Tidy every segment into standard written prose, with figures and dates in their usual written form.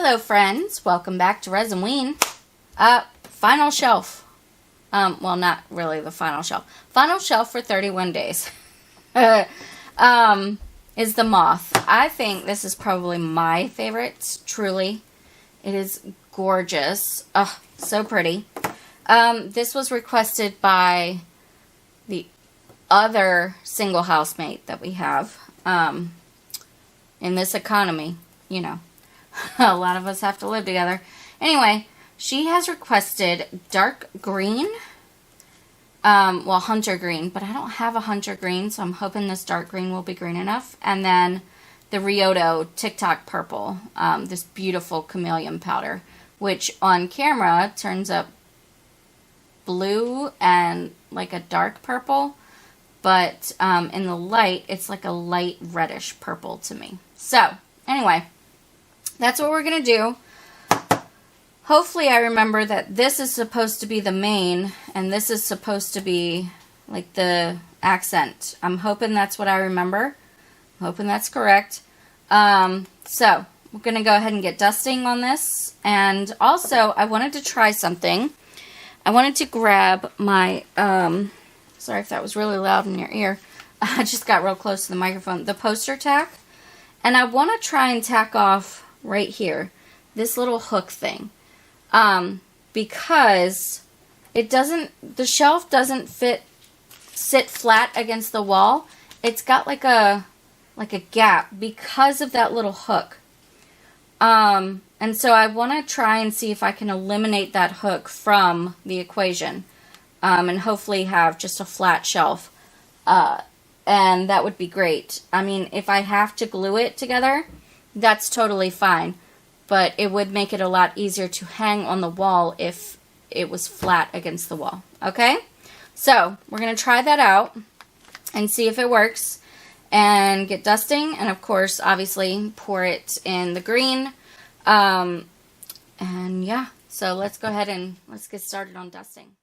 Hello friends, welcome back to Resinween. Final shelf. Well, not really the final shelf. Final shelf for 31 days. Is the Moth. I think this is probably my favorite, truly. It is gorgeous. Oh, so pretty. This was requested by the other single housemate that we have. In this economy, you know. A lot of us have to live together. Anyway, she has requested dark green. Well, hunter green, but I don't have a hunter green, so I'm hoping this dark green will be green enough. And then the Rioto TikTok purple, this beautiful chameleon powder, which on camera turns up blue and like a dark purple, but in the light, it's like a light reddish purple to me. So, anyway, that's what we're going to do. Hopefully I remember that this is supposed to be the main, and this is supposed to be like the accent. I'm hoping that's what I remember. I'm hoping that's correct. So, we're going to go ahead and get dusting on this. And also, I wanted to try something. I wanted to grab my, sorry if that was really loud in your ear. I just got real close to the microphone. The poster tack. And I want to try and tack off right here, this little hook thing, because it doesn't, the shelf doesn't sit flat against the wall. It's got like a gap because of that little hook. And so I want to try and see if I can eliminate that hook from the equation, and hopefully have just a flat shelf, and that would be great. I mean, if I have to glue it together, that's totally fine, but it would make it a lot easier to hang on the wall if it was flat against the wall, okay? So, we're going to try that out and see if it works, and get dusting, and of course, obviously, pour it in the green, and yeah, so let's go ahead and let's get started on dusting.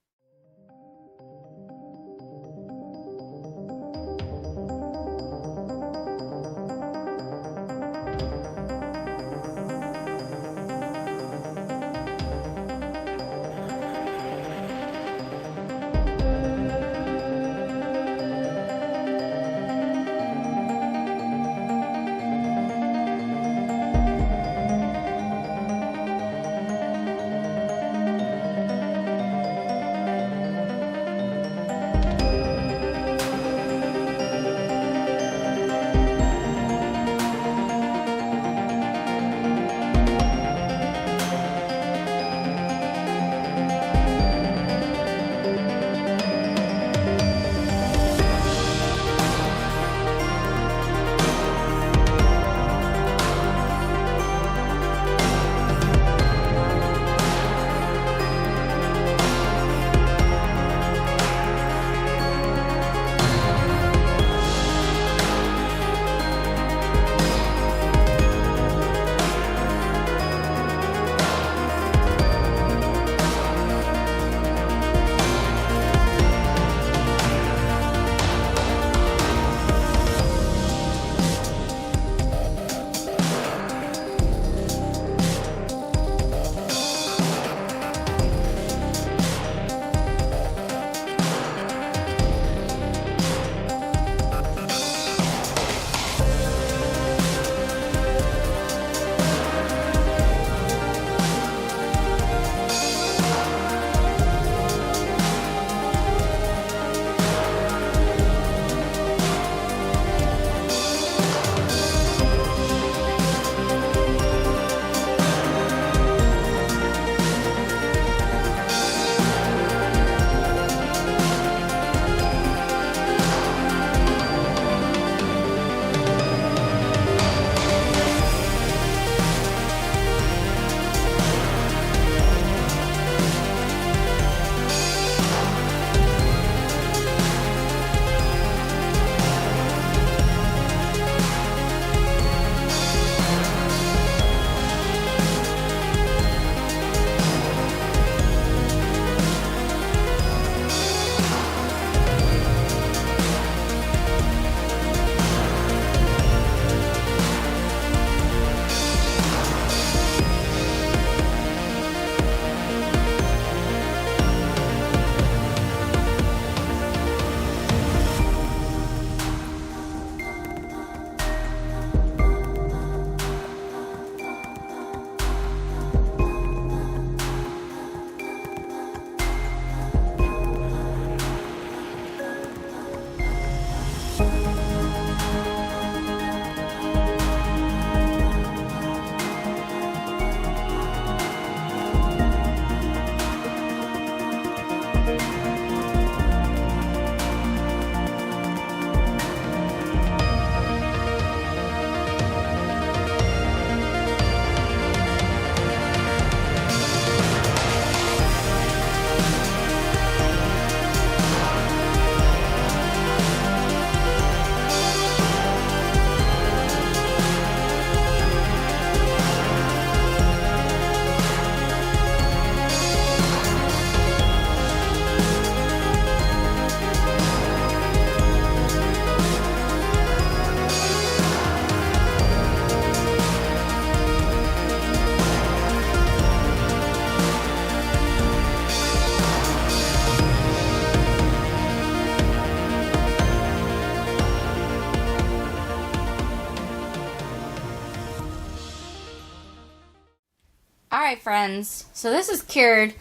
Alright, friends. So this is cured.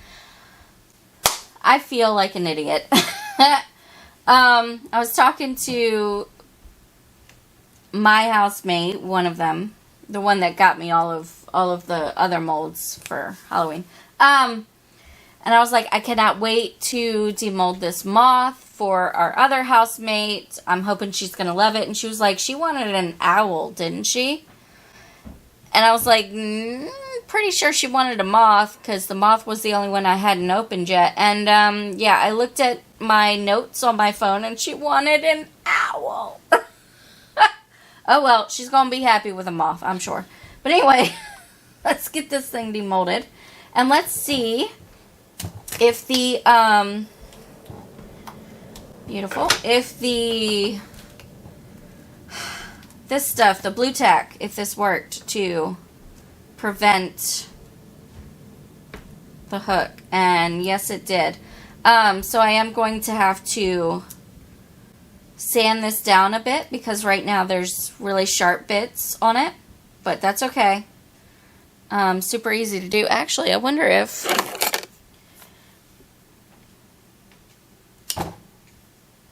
I feel like an idiot. I was talking to my housemate, one of them, the one that got me all of the other molds for Halloween. And I was like, I cannot wait to demold this moth for our other housemate. I'm hoping she's going to love it. And she was like, she wanted an owl, didn't she? And I was like, pretty sure she wanted a moth, because the moth was the only one I hadn't opened yet. And, yeah, I looked at my notes on my phone, and she wanted an owl. Oh, well, she's going to be happy with a moth, I'm sure. But anyway, let's get this thing demolded. And let's see if the, this stuff, the blue tack, if this worked to prevent the hook. And yes, it did. So I am going to have to sand this down a bit, because right now there's really sharp bits on it, but that's okay. Super easy to do. Actually, I wonder if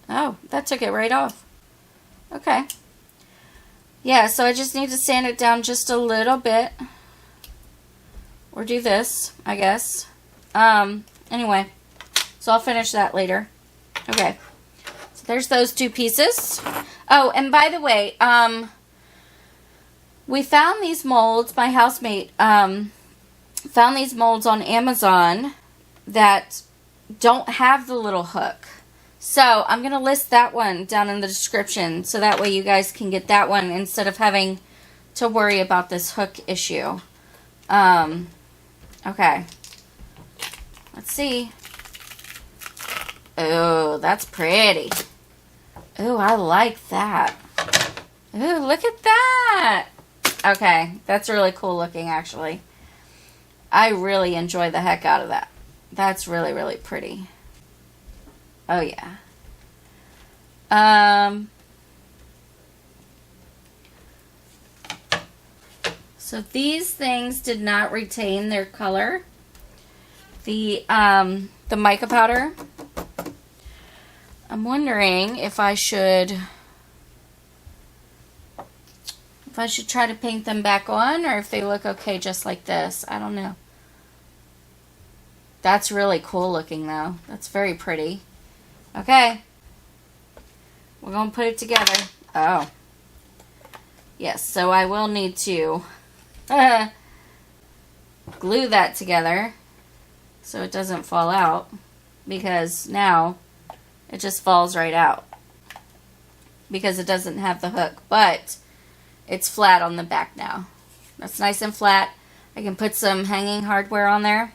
oh, that took it right off. Okay. Yeah, so I just need to sand it down just a little bit, or do this, I guess. Anyway, so I'll finish that later. Okay. There's those two pieces. Oh, and by the way, we found these molds, my housemate found these molds on Amazon that don't have the little hook. So I'm going to list that one down in the description, so that way you guys can get that one instead of having to worry about this hook issue. Okay. Let's see. Oh, that's pretty. Ooh, I like that. Ooh, look at that. Okay, that's really cool looking, actually. I really enjoy the heck out of that. That's really, really pretty. Oh, yeah. So these things did not retain their color. The mica powder. I'm wondering if I should try to paint them back on, or if they look okay just like this. I don't know. That's really cool looking, though. That's very pretty. Okay. We're going to put it together. Oh. Yes, so I will need to glue that together so it doesn't fall out, because now it just falls right out because it doesn't have the hook, but it's flat on the back now. That's nice and flat. I can put some hanging hardware on there,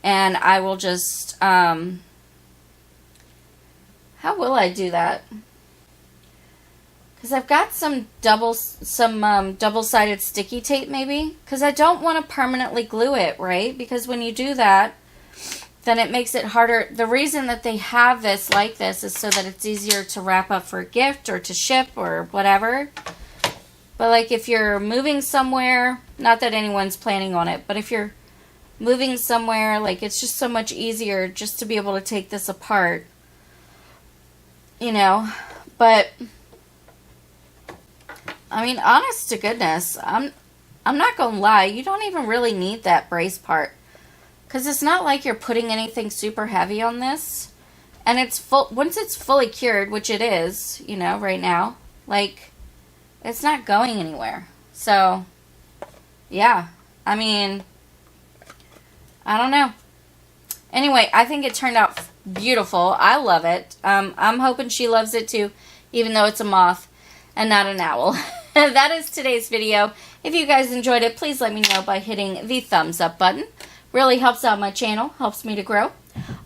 and I will just, how will I do that? Because I've got some double-sided sticky tape, maybe, because I don't want to permanently glue it, right? Because when you do that, then it makes it harder. The reason that they have this like this is so that it's easier to wrap up for a gift or to ship or whatever. But like if you're moving somewhere, not that anyone's planning on it, but if you're moving somewhere, like it's just so much easier just to be able to take this apart, you know. But I mean, honest to goodness, I'm not gonna lie, you don't even really need that brace part. Because it's not like you're putting anything super heavy on this. And it's once it's fully cured, which it is, you know, right now, like, it's not going anywhere. So, yeah. I mean, I don't know. Anyway, I think it turned out beautiful. I love it. I'm hoping she loves it too, even though it's a moth and not an owl. That is today's video. If you guys enjoyed it, please let me know by hitting the thumbs up button. Really helps out my channel, helps me to grow.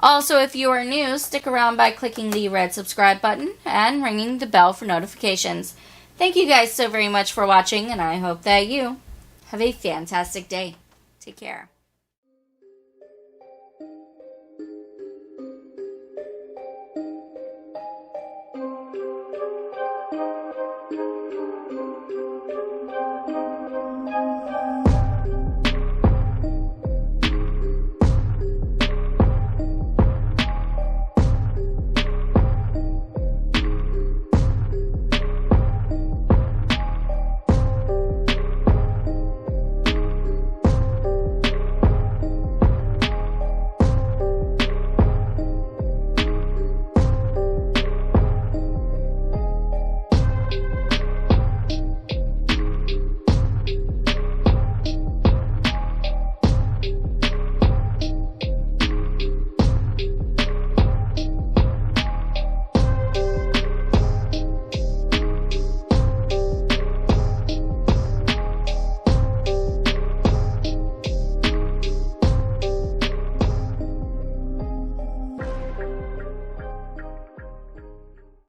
Also, if you are new, stick around by clicking the red subscribe button and ringing the bell for notifications. Thank you guys so very much for watching, and I hope that you have a fantastic day. Take care.